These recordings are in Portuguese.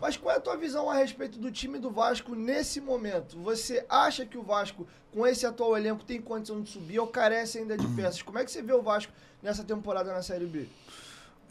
Mas qual é a tua visão a respeito do time do Vasco nesse momento? Você acha que o Vasco, com esse atual elenco, tem condição de subir ou carece ainda de peças? Como é que você vê o Vasco nessa temporada na Série B?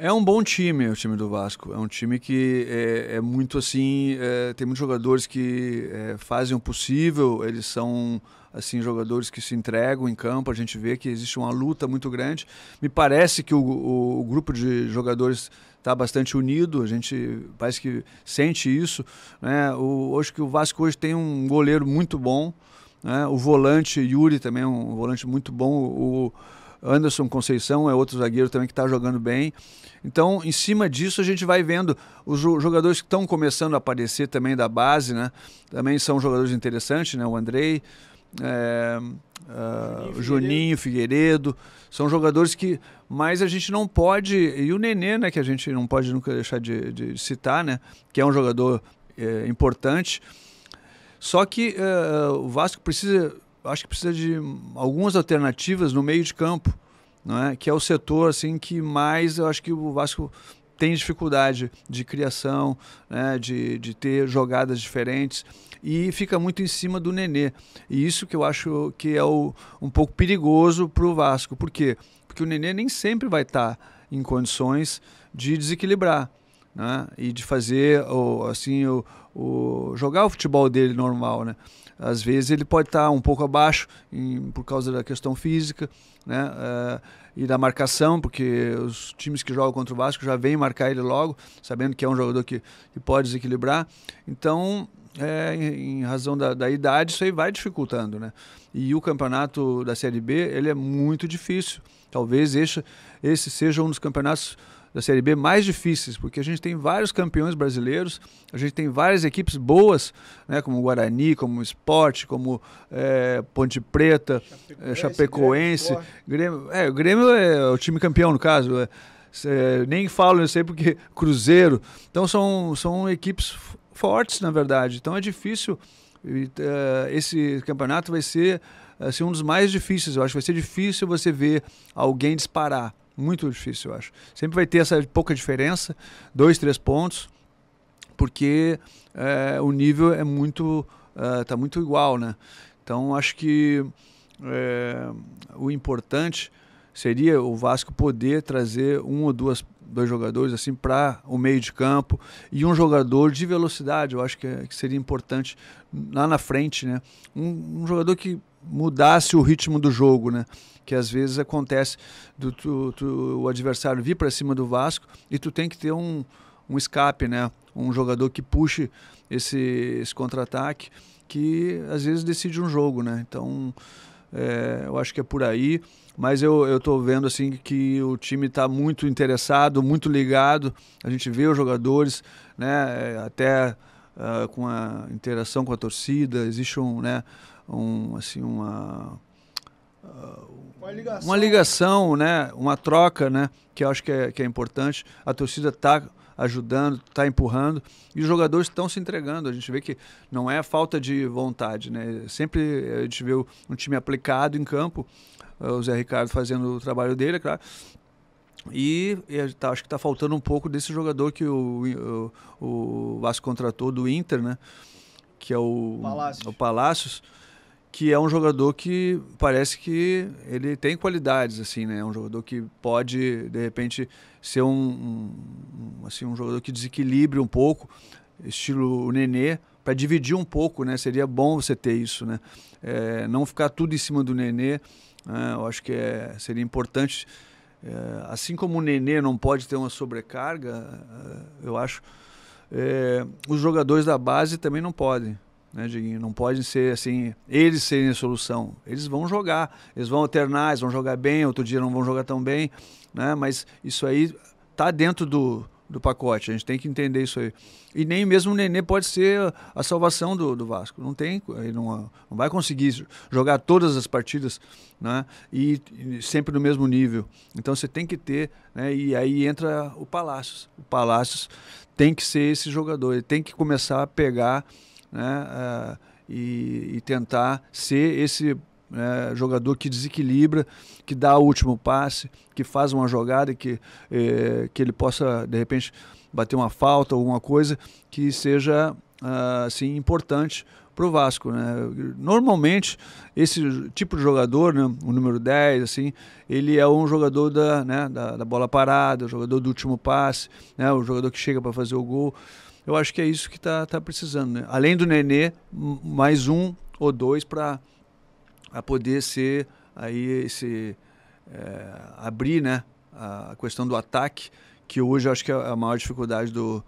É um bom time, o time do Vasco. É um time que é muito assim, tem muitos jogadores que fazem o possível, eles são assim jogadores que se entregam em campo, a gente vê que existe uma luta muito grande. Me parece que o grupo de jogadores está bastante unido, a gente parece que sente isso, né? Acho que o Vasco hoje tem um goleiro muito bom, né? O volante Yuri também é um volante muito bom, o Anderson Conceição é outro zagueiro também que está jogando bem. Então, em cima disso, a gente vai vendo os jogadores que estão começando a aparecer também da base, né? Também são jogadores interessantes, né? O Andrei, o Juninho Figueiredo, são jogadores que... Mas a gente não pode... E o Nenê, né? Que a gente não pode nunca deixar de citar, né? Que é um jogador importante. Só que o Vasco precisa... Acho que precisa de algumas alternativas no meio de campo, não é? Que é o setor assim, que mais eu acho que o Vasco tem dificuldade de criação, né? de ter jogadas diferentes, e fica muito em cima do Nenê. E isso que eu acho que é um pouco perigoso para o Vasco. Por quê? Porque o Nenê nem sempre vai estar em condições de desequilibrar, né? E de fazer assim, jogar o futebol dele normal, né? Às vezes ele pode estar um pouco abaixo por causa da questão física, né? E da marcação, porque os times que jogam contra o Vasco já vêm marcar ele logo, sabendo que é um jogador que pode desequilibrar. Então, em razão da idade, isso aí vai dificultando, né? E o campeonato da Série B, ele é muito difícil. Talvez esse seja um dos campeonatos da Série B mais difíceis, porque a gente tem vários campeões brasileiros, a gente tem várias equipes boas, né, como o Guarani, como o Sport, como Ponte Preta, Chapecoense. O Grêmio é o time campeão, no caso. Nem falo isso aí porque Cruzeiro. Então são equipes fortes, na verdade. Então é difícil. Esse campeonato vai ser assim, um dos mais difíceis. Eu acho que vai ser difícil você ver alguém disparar. Muito difícil, eu acho. Sempre vai ter essa pouca diferença, 2, 3 pontos, porque o nível é muito, tá muito igual, né? Então, acho que o importante seria o Vasco poder trazer um ou dois jogadores assim para o meio de campo e um jogador de velocidade. Eu acho que seria importante lá na frente, né? Um jogador que mudasse o ritmo do jogo, né? Que às vezes acontece o adversário vir para cima do Vasco e tu tem que ter um escape, né? Um jogador que puxe esse contra-ataque, que às vezes decide um jogo, né? Então, eu acho que é por aí, mas eu tô vendo assim que o time está muito interessado, muito ligado, a gente vê os jogadores, né? Até com a interação com a torcida, existe uma ligação, né? Uma troca, né? Que eu acho que é importante. A torcida está ajudando, está empurrando e os jogadores estão se entregando. A gente vê que não é falta de vontade, né? Sempre a gente vê um time aplicado em campo, o Zé Ricardo fazendo o trabalho dele, é claro. E acho que está faltando um pouco desse jogador que o Vasco contratou do Inter, né? Que é o Palácios, que é um jogador que parece que ele tem qualidades, assim, né? É um jogador que pode, de repente, ser um jogador que desequilibre um pouco, estilo o Nenê, para dividir um pouco, né? Seria bom você ter isso, né? Não ficar tudo em cima do Nenê, né? Eu acho que seria importante. Assim como o Nenê não pode ter uma sobrecarga, eu acho, os jogadores da base também não podem, né, Diguinho? Não podem ser assim, eles serem a solução. Eles vão jogar, eles vão alternar, eles vão jogar bem, outro dia não vão jogar tão bem, né? Mas isso aí está dentro do pacote, a gente tem que entender isso aí. E nem mesmo o Nenê pode ser a salvação do Vasco. Não tem, ele não vai conseguir jogar todas as partidas, né? E sempre no mesmo nível. Então você tem que ter, né? E aí entra o Palácios. O Palácios tem que ser esse jogador, ele tem que começar a pegar, né? E tentar ser esse jogador que desequilibra, que dá o último passe, que faz uma jogada que ele possa, de repente, bater uma falta, alguma coisa que seja assim, importante para o Vasco, né? Normalmente, esse tipo de jogador, né, o número 10, assim, ele é um jogador da bola parada, o jogador do último passe, né, o jogador que chega para fazer o gol. Eu acho que é isso que tá precisando, né? Além do Nenê, mais um ou dois para poder ser aí abrir, né, a questão do ataque, que hoje eu acho que a maior dificuldade do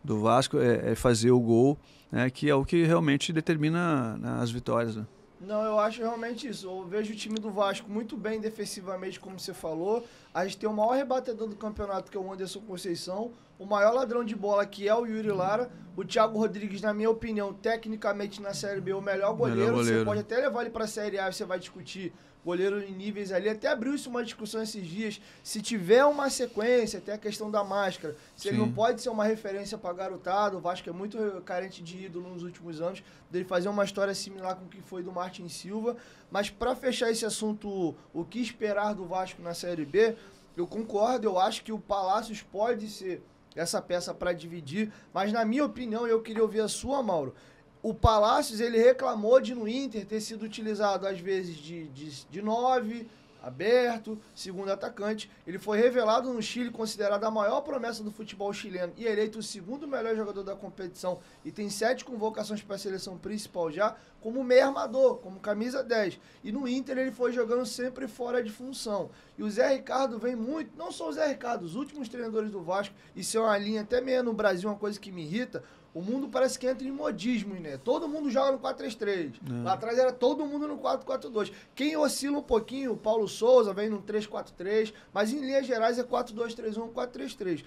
Vasco é fazer o gol, né, que é o que realmente determina, né, as vitórias, né? Não, eu acho realmente isso. Eu vejo o time do Vasco muito bem defensivamente, como você falou. A gente tem o maior rebatedor do campeonato, que é o Anderson Conceição. O maior ladrão de bola, que é o Yuri Lara. O Thiago Rodrigues, na minha opinião, tecnicamente na Série B, o melhor goleiro. Você pode até levar ele para a Série A e você vai discutir goleiro em níveis ali. Até abriu-se uma discussão esses dias. Se tiver uma sequência, até a questão da máscara, se ele não pode ser uma referência para garotado. O Vasco é muito carente de ídolo nos últimos anos, dele fazer uma história similar com o que foi do Martin Silva. Mas para fechar esse assunto, o que esperar do Vasco na Série B, eu concordo, eu acho que o Palácios pode ser essa peça para dividir, mas na minha opinião, eu queria ouvir a sua, Mauro. O Palácios, ele reclamou de no Inter ter sido utilizado às vezes de 9, aberto, segundo atacante. Ele foi revelado no Chile, considerado a maior promessa do futebol chileno e eleito o segundo melhor jogador da competição e tem 7 convocações para a seleção principal já, como meio armador, como camisa 10. E no Inter ele foi jogando sempre fora de função. E o Zé Ricardo vem muito, não só o Zé Ricardo, os últimos treinadores do Vasco, isso é uma linha até meio no Brasil, uma coisa que me irrita. O mundo parece que entra em modismo, né? Todo mundo joga no 4-3-3. Lá atrás era todo mundo no 4-4-2. Quem oscila um pouquinho, o Paulo Souza vem no 3-4-3, mas em linhas gerais é 4-2-3-1, 4-3-3.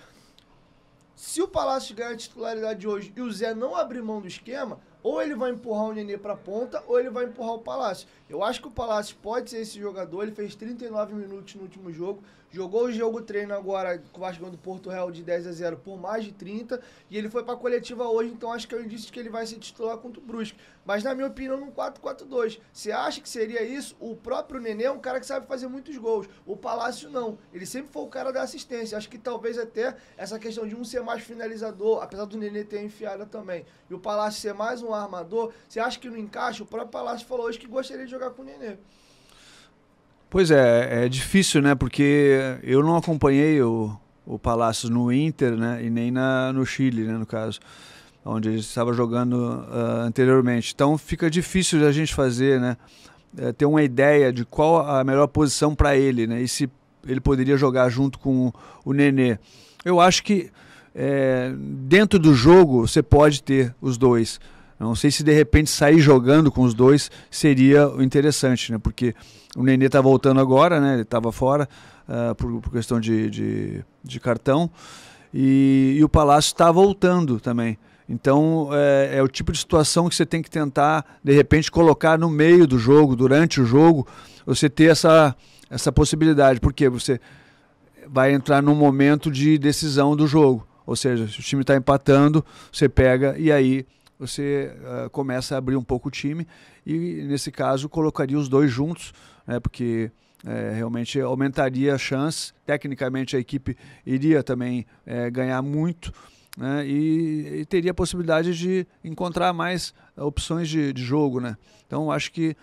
Se o Palácio ganhar a titularidade hoje e o Zé não abrir mão do esquema, ou ele vai empurrar o Nenê para a ponta, ou ele vai empurrar o Palácio. Eu acho que o Palácio pode ser esse jogador, ele fez 39 minutos no último jogo, jogou o jogo treino agora com o Vasco ganhando do Porto Real de 10-0 por mais de 30, e ele foi para a coletiva hoje, então acho que é um indício de que ele vai ser titular contra o Brusque. Mas na minha opinião, no 4-4-2. Você acha que seria isso? O próprio Nenê é um cara que sabe fazer muitos gols. O Palácio não. Ele sempre foi o cara da assistência. Acho que talvez até essa questão de um ser mais finalizador, apesar do Nenê ter enfiada também, e o Palácio ser mais um armador, você acha que não encaixa? O próprio Palácio falou hoje que gostaria de jogar com o Nenê. Pois é difícil, né? Porque eu não acompanhei o Palácios no Inter, né? E nem no Chile, né? No caso, onde ele estava jogando anteriormente. Então fica difícil de a gente fazer, né? Ter uma ideia de qual a melhor posição para ele, né? E se ele poderia jogar junto com o Nenê. Eu acho que dentro do jogo você pode ter os dois. Não sei se de repente sair jogando com os dois seria interessante, né? Porque o Nenê está voltando agora, né? Ele estava fora por questão de cartão e o Palácio está voltando também. Então é o tipo de situação que você tem que tentar de repente colocar no meio do jogo, durante o jogo, você ter essa possibilidade, porque você vai entrar num momento de decisão do jogo. Ou seja, se o time está empatando, você pega e aí você começa a abrir um pouco o time e, nesse caso, colocaria os dois juntos, né, porque realmente aumentaria a chance. Tecnicamente, a equipe iria também ganhar muito, né, e teria a possibilidade de encontrar mais opções de jogo, né? Então, acho que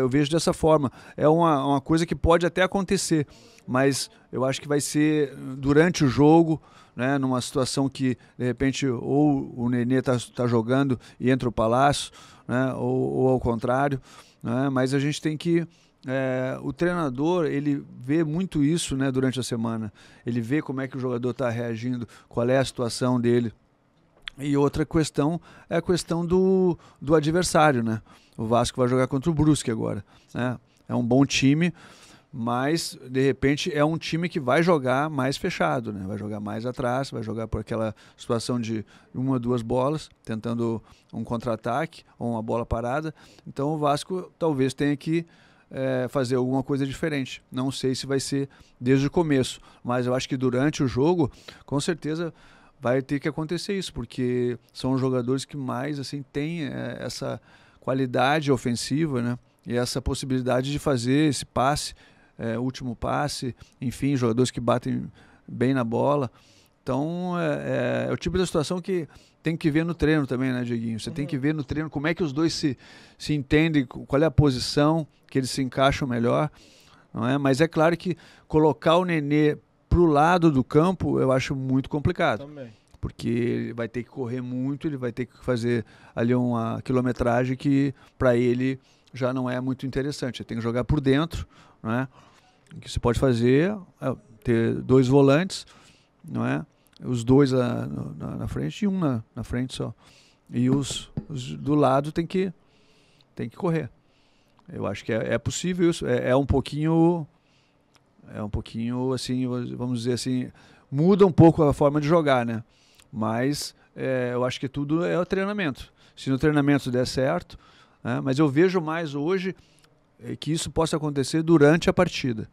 eu vejo dessa forma. É uma coisa que pode até acontecer, mas eu acho que vai ser durante o jogo, né, numa situação que, de repente, ou o Nenê tá jogando e entra o Palácio, né, ou ao contrário, né, mas a gente tem que... o treinador, ele vê muito isso, né, durante a semana. Ele vê como é que o jogador está reagindo, qual é a situação dele. E outra questão é a questão do adversário, né? O Vasco vai jogar contra o Brusque agora, né? É um bom time, mas de repente é um time que vai jogar mais fechado, né? Vai jogar mais atrás, vai jogar por aquela situação de 1 ou 2 bolas, tentando um contra-ataque ou uma bola parada. Então o Vasco talvez tenha que fazer alguma coisa diferente. Não sei se vai ser desde o começo, mas eu acho que durante o jogo, com certeza vai ter que acontecer isso, porque são os jogadores que mais assim têm essa qualidade ofensiva, né? E essa possibilidade de fazer esse passe, último passe, enfim, jogadores que batem bem na bola. Então, é o tipo de situação que tem que ver no treino também, né, Dieguinho? Você tem que ver no treino como é que os dois se entendem, qual é a posição que eles se encaixam melhor, não é? Mas é claro que colocar o Nenê para o lado do campo eu acho muito complicado. Também. Porque ele vai ter que correr muito, ele vai ter que fazer ali uma quilometragem que para ele já não é muito interessante. Ele tem que jogar por dentro, não é? O que você pode fazer é ter 2 volantes, não é? Os 2 na frente e um na frente só. E os do lado tem que correr. Eu acho que é possível isso. É um pouquinho assim, vamos dizer assim, muda um pouco a forma de jogar, né? Mas eu acho que tudo é o treinamento. Se no treinamento der certo, né? Mas eu vejo mais hoje que isso possa acontecer durante a partida.